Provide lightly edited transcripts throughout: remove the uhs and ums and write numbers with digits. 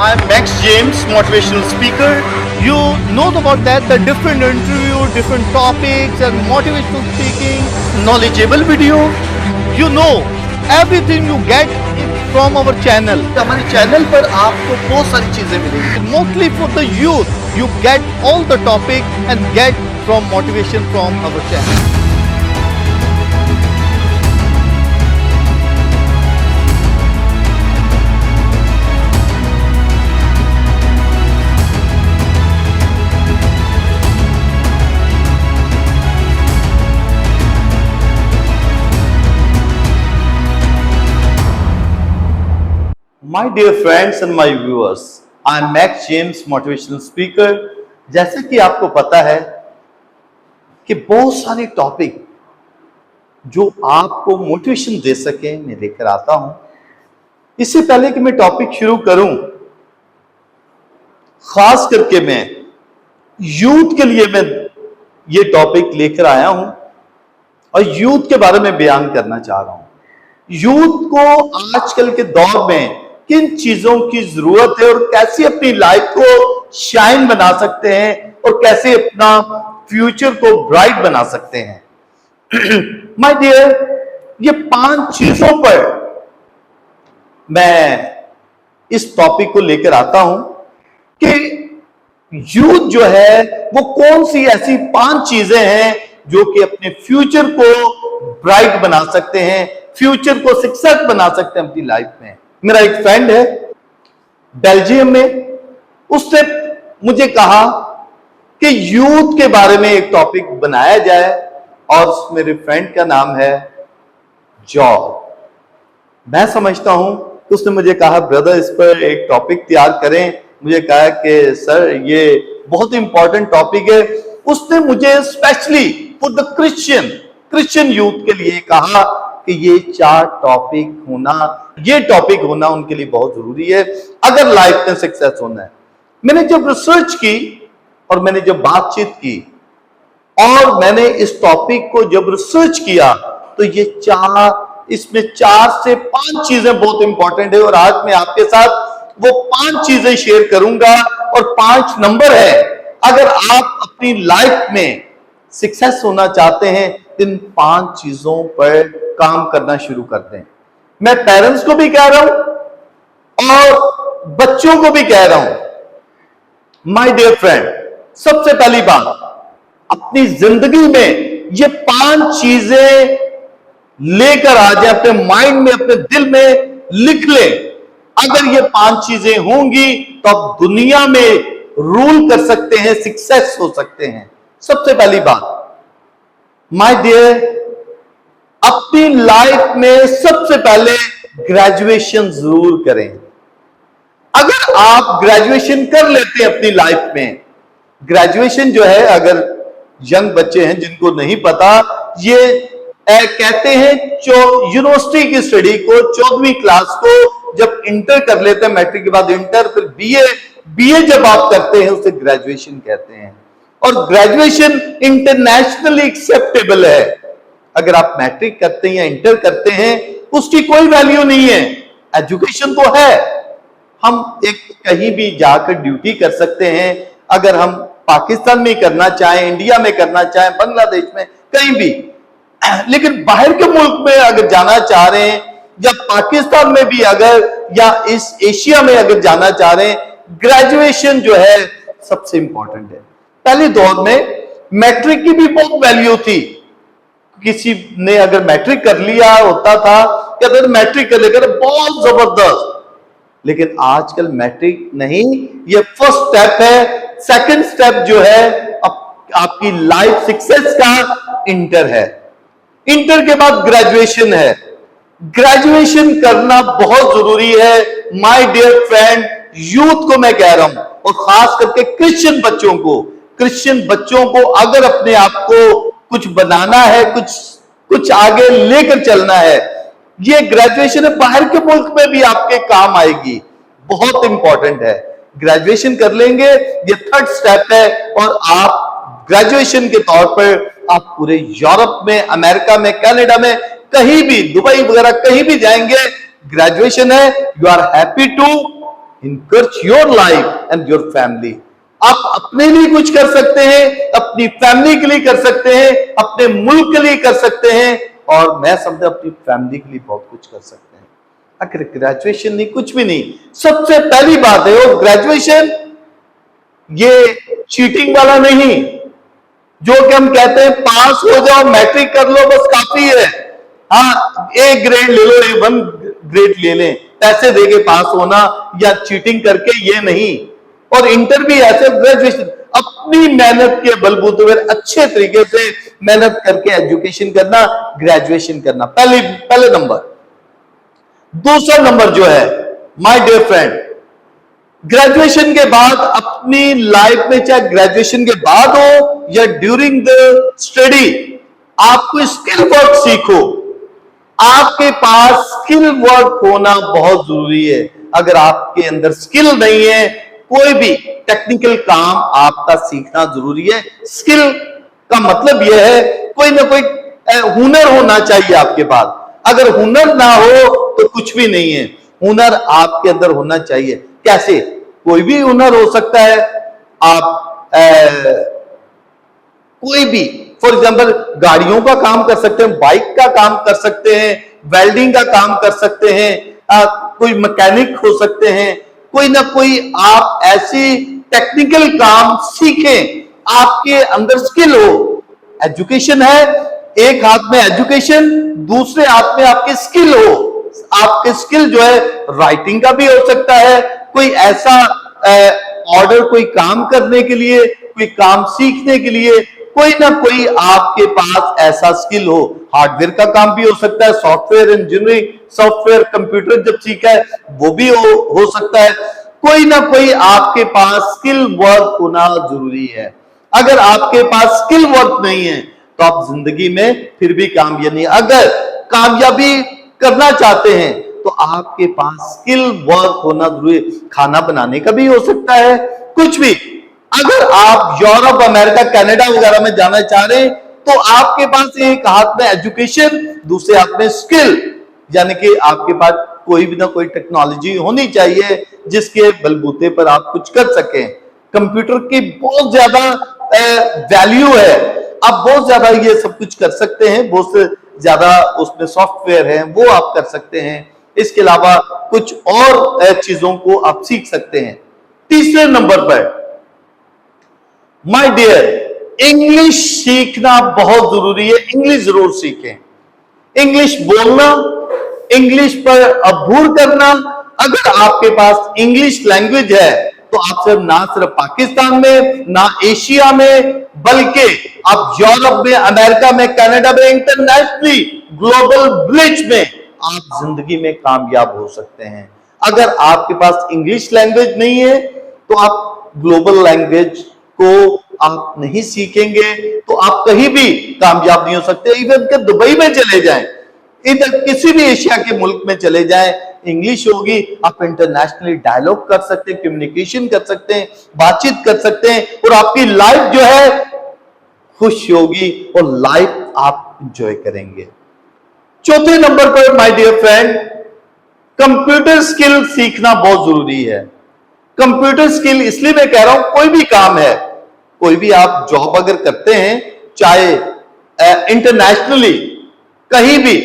I'm Max James, motivational speaker. You know about that, the different interview, different topics and motivational speaking, knowledgeable video. You know, everything you get from our channel. हमारे channel पर आपको बहुत सारी चीजें मिलेंगी. Mostly for the youth, you get all the topic and get from motivation from our channel. My dear friends and my viewers, I am Max James, motivational speaker. जैसे कि आपको पता है कि बहुत सारे टॉपिक जो आपको मोटिवेशन दे सके मैं लेकर आता हूं. इससे पहले कि मैं टॉपिक शुरू करूं, खास करके मैं यूथ के लिए मैं ये टॉपिक लेकर आया हूं और यूथ के बारे में बयान करना चाह रहा हूं. यूथ को आजकल के दौर में किन चीजों की जरूरत है और कैसे अपनी लाइफ को शाइन बना सकते हैं और कैसे अपना फ्यूचर को ब्राइट बना सकते हैं. माय डियर, ये 5 चीजों पर मैं इस टॉपिक को लेकर आता हूं कि यूथ जो है वो कौन सी ऐसी 5 चीजें हैं जो कि अपने फ्यूचर को ब्राइट बना सकते हैं, फ्यूचर को सक्सेस बना सकते हैं अपनी लाइफ में. मेरा एक फ्रेंड है बेल्जियम में, उसने मुझे कहा कि यूथ के बारे में एक टॉपिक बनाया जाए और मेरे फ्रेंड का नाम है जॉब. मैं समझता हूं कि उसने मुझे कहा ब्रदर इस पर एक टॉपिक तैयार करें. मुझे कहा कि सर ये बहुत इंपॉर्टेंट टॉपिक है. उसने मुझे specially for the Christian youth के लिए कहा कि ये 4 टॉपिक होना उनके लिए बहुत जरूरी है अगर लाइफ में सक्सेस होना है. मैंने जब रिसर्च की और मैंने जब बातचीत की और मैंने इस टॉपिक को जब रिसर्च किया तो ये इसमें 4 से 5 चीजें बहुत इंपॉर्टेंट है और आज मैं आपके साथ वो 5 चीजें शेयर करूंगा और 5 नंबर है. अगर आप अपनी लाइफ में सक्सेस होना चाहते हैं इन 5 चीजों पर काम करना शुरू कर दें. मैं पेरेंट्स को भी कह रहा हूं और बच्चों को भी कह रहा हूं. माय डियर फ्रेंड, सबसे पहली बात, अपनी जिंदगी में ये 5 चीजें लेकर आ जाए, अपने माइंड में, अपने दिल में लिख ले. अगर ये 5 चीजें होंगी तो आप दुनिया में रूल कर सकते हैं, सक्सेस हो सकते हैं. सबसे पहली बात, माय डियर, अपनी लाइफ में सबसे पहले ग्रेजुएशन जरूर करें. अगर आप ग्रेजुएशन कर लेते हैं अपनी लाइफ में, ग्रेजुएशन जो है, अगर यंग बच्चे हैं जिनको नहीं पता, ये कहते हैं यूनिवर्सिटी की स्टडी को, 14वीं क्लास को जब इंटर कर लेते हैं, मैट्रिक के बाद इंटर, फिर बीए जब आप करते हैं उसे ग्रेजुएशन कहते हैं. और ग्रेजुएशन इंटरनेशनली एक्सेप्टेबल है. अगर आप मैट्रिक करते हैं या इंटर करते हैं उसकी कोई वैल्यू नहीं है. एजुकेशन तो है, हम एक कहीं भी जाकर ड्यूटी कर सकते हैं. अगर हम पाकिस्तान में करना चाहें, इंडिया में करना चाहें, बांग्लादेश में, कहीं भी. लेकिन बाहर के मुल्क में अगर जाना चाह रहे हैं या पाकिस्तान में भी अगर या इस एशिया में अगर जाना चाह रहे हैं, ग्रेजुएशन जो है सबसे इंपॉर्टेंट है. पहले दौर में मैट्रिक की भी बहुत वैल्यू थी. किसी ने अगर मैट्रिक कर लिया होता था कि अगर मैट्रिक कर लेकर बहुत जबरदस्त. लेकिन आजकल मैट्रिक नहीं, ये फर्स्ट स्टेप है. सेकंड स्टेप जो है आपकी लाइफ सक्सेस का इंटर है. इंटर के बाद ग्रेजुएशन है. ग्रेजुएशन करना बहुत जरूरी है. माय डियर फ्रेंड, यूथ को मैं कह रहा हूं और खास करके क्रिश्चियन बच्चों को अगर अपने आप को कुछ बनाना है, कुछ आगे लेकर चलना है, ये ग्रेजुएशन है. बाहर के मुल्क में भी आपके काम आएगी, बहुत इंपॉर्टेंट है. ग्रेजुएशन कर लेंगे, ये 3rd स्टेप है और आप ग्रेजुएशन के तौर पर आप पूरे यूरोप में, अमेरिका में, कनाडा में, कहीं भी, दुबई वगैरह कहीं भी जाएंगे, ग्रेजुएशन है. You are happy to encourage your life and your family. आप अपने लिए कुछ कर सकते हैं, अपनी फैमिली के लिए कर सकते हैं, अपने मुल्क के लिए कर सकते हैं, और मैं समझता अपनी फैमिली के लिए बहुत कुछ कर सकते हैं। अगर ग्रेजुएशन नहीं, कुछ भी नहीं, सबसे पहली बात है वो ग्रेजुएशन ये चीटिंग वाला नहीं, जो कि हम कहते हैं पास हो जाओ, मैट्रिक कर लो, बस काफी है। हाँ, ए ग्रेड ले लो, A1 ग्रेड ले लें, पैसे देके पास होना या चीटिंग करके, ये नहीं। और इंटर भी ऐसे, ग्रेजुएशन अपनी मेहनत के बलबूते पर अच्छे तरीके से मेहनत करके एजुकेशन करना, ग्रेजुएशन करना, पहले नंबर। दूसरा नंबर जो है, माय डियर फ्रेंड, ग्रेजुएशन के बाद अपनी लाइफ में, चाहे ग्रेजुएशन के बाद हो या ड्यूरिंग द स्टडी, आपको स्किल वर्क सीखो। आपके पास स्किल वर्क होना बहुत जरूरी है। अगर आपके अंदर स्किल नहीं है, कोई भी टेक्निकल काम आपका सीखना जरूरी है। स्किल का मतलब यह है कोई ना कोई हुनर होना चाहिए आपके पास। अगर हुनर ना हो तो कुछ भी नहीं है। हुनर आपके अंदर होना चाहिए। कैसे? कोई भी हुनर हो सकता है। आप कोई भी, फॉर एग्जाम्पल गाड़ियों का काम कर सकते हैं, बाइक का काम कर सकते हैं, वेल्डिंग का काम कर सकते हैं, कोई मैकेनिक हो सकते हैं, कोई ना कोई आप ऐसी टेक्निकल काम सीखें, आपके अंदर स्किल हो। एजुकेशन है, एक हाथ में एजुकेशन, दूसरे हाथ में आपके स्किल हो। आपके स्किल जो है राइटिंग का भी हो सकता है, कोई ऐसा ऑर्डर, कोई काम करने के लिए, कोई काम सीखने के लिए, कोई ना कोई आपके पास ऐसा स्किल हो। हार्डवेयर का काम भी हो सकता है, सॉफ्टवेयर इंजीनियरिंग, सॉफ्टवेयर कंप्यूटर जब सीखा है वो भी हो सकता है। कोई ना कोई आपके पास स्किल वर्क होना जरूरी है। अगर आपके पास स्किल वर्क नहीं है तो आप जिंदगी में फिर भी कामयाब नहीं। अगर कामयाबी करना चाहते हैं तो आपके पास स्किल वर्क होना जरूरी है। खाना बनाने का भी हो सकता है, कुछ भी। अगर आप यूरोप, अमेरिका, कनाडा वगैरह में जाना चाह रहे हैं तो आपके पास एक हाथ में एजुकेशन, दूसरे हाथ में स्किल, यानी कि आपके पास कोई भी ना कोई टेक्नोलॉजी होनी चाहिए जिसके बलबूते पर आप कुछ कर सकें। कंप्यूटर की बहुत ज्यादा वैल्यू है। आप बहुत ज्यादा ये सब कुछ कर सकते हैं, बहुत से ज्यादा उसमें सॉफ्टवेयर है वो आप कर सकते हैं। इसके अलावा कुछ और चीजों को आप सीख सकते हैं। तीसरे नंबर पर, माय डियर, इंग्लिश सीखना बहुत जरूरी है। इंग्लिश जरूर सीखें। इंग्लिश बोलना, इंग्लिश पर अभूर करना। अगर आपके पास इंग्लिश लैंग्वेज है तो आप सिर्फ ना सिर्फ पाकिस्तान में, ना एशिया में, बल्कि आप यूरोप में, अमेरिका में, कनाडा में, इंटरनेशनली ग्लोबल विलेज में आप जिंदगी में कामयाब हो सकते हैं। अगर आपके पास इंग्लिश लैंग्वेज नहीं है तो आप ग्लोबल लैंग्वेज को आप नहीं सीखेंगे तो आप कहीं भी कामयाब नहीं हो सकते। इवन के दुबई में चले जाएं, इधर किसी भी एशिया के मुल्क में चले जाएं, इंग्लिश होगी, आप इंटरनेशनली डायलॉग कर सकते हैं, कम्युनिकेशन कर सकते हैं, बातचीत कर सकते हैं, और आपकी लाइफ जो है खुश होगी और लाइफ आप एंजॉय करेंगे। चौथे नंबर पर my dear friend, computer skill सीखना बहुत जरूरी है। कंप्यूटर स्किल इसलिए मैं कह रहा हूं, कोई भी काम है, कोई भी आप जॉब अगर करते हैं, चाहे इंटरनेशनली कहीं भी,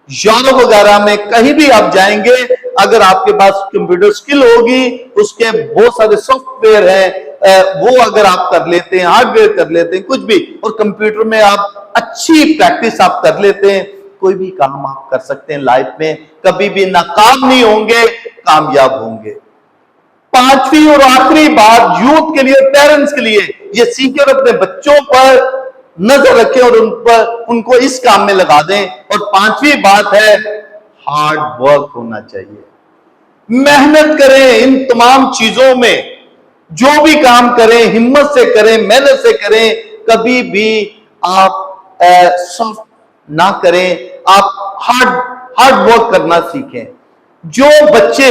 यूरोप वगैरह में कहीं भी आप जाएंगे, अगर आपके पास कंप्यूटर स्किल होगी, उसके बहुत सारे सॉफ्टवेयर हैं, वो अगर आप कर लेते हैं, हार्डवेयर कर लेते हैं, कुछ भी, और कंप्यूटर में आप अच्छी प्रैक्टिस आप कर लेते हैं, कोई भी काम आप कर सकते हैं लाइफ में। कभी भी नाकाम नहीं होंगे, कामयाब होंगे। पांचवी और आखिरी बात यूथ के लिए, पेरेंट्स के लिए, ये सीखें और अपने बच्चों पर नजर रखें और उनको इस काम में लगा दें। और पांचवी बात है, हार्ड वर्क होना चाहिए। मेहनत करें इन तमाम चीजों में, जो भी काम करें हिम्मत से करें, मेहनत से करें। कभी भी आप सॉफ्ट ना करें, आप हार्ड वर्क करना सीखें। जो बच्चे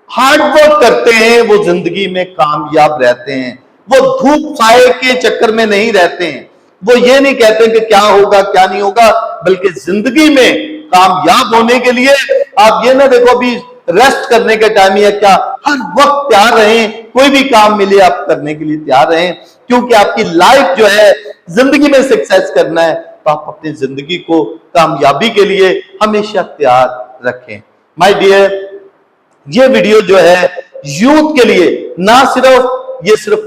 हार्ड वर्क करते हैं वो जिंदगी में कामयाब रहते हैं। वो धूप साए के चक्कर में नहीं रहते हैं। वो ये नहीं कहते कि क्या होगा क्या नहीं होगा, बल्कि जिंदगी में कामयाब होने के लिए आप ये ना देखो अभी रेस्ट करने का टाइम है क्या, हर वक्त तैयार रहें, कोई भी काम मिले आप करने के लिए तैयार रहें, क्योंकि आपकी लाइफ जो है, जिंदगी में सक्सेस करना है तो आप अपनी जिंदगी को कामयाबी के लिए हमेशा तैयार रखें। माय डियर, ये वीडियो जो है यूथ के लिए, ना सिर्फ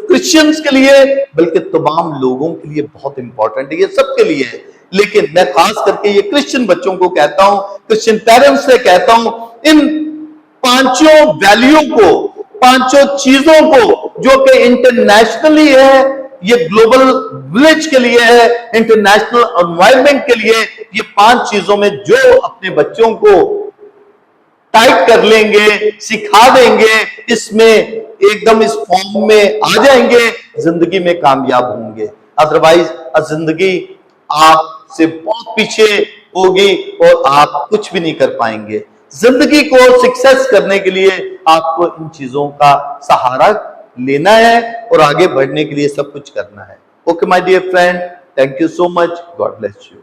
क्रिश्चियंस के लिए बल्कि तमाम लोगों के लिए बहुत इंपॉर्टेंट है, ये सबके लिए है। लेकिन मैं खास करके ये क्रिश्चियन बच्चों को कहता हूं, क्रिश्चियन पेरेंट्स से कहता हूं, इन पांचों वैल्यू को, पांचों चीजों को जो कि इंटरनेशनली है, ये ग्लोबल विलेज के लिए है, इंटरनेशनल एनवायरनमेंट के लिए, ये पांच चीजों में जो अपने बच्चों को टाइप कर लेंगे, सिखा देंगे, इसमें एकदम इस फॉर्म में आ जाएंगे, जिंदगी में कामयाब होंगे। अदरवाइज जिंदगी आपसे बहुत पीछे होगी और आप कुछ भी नहीं कर पाएंगे। जिंदगी को सक्सेस करने के लिए आपको इन चीजों का सहारा लेना है और आगे बढ़ने के लिए सब कुछ करना है। Okay my dear friend, thank you so much, God bless you.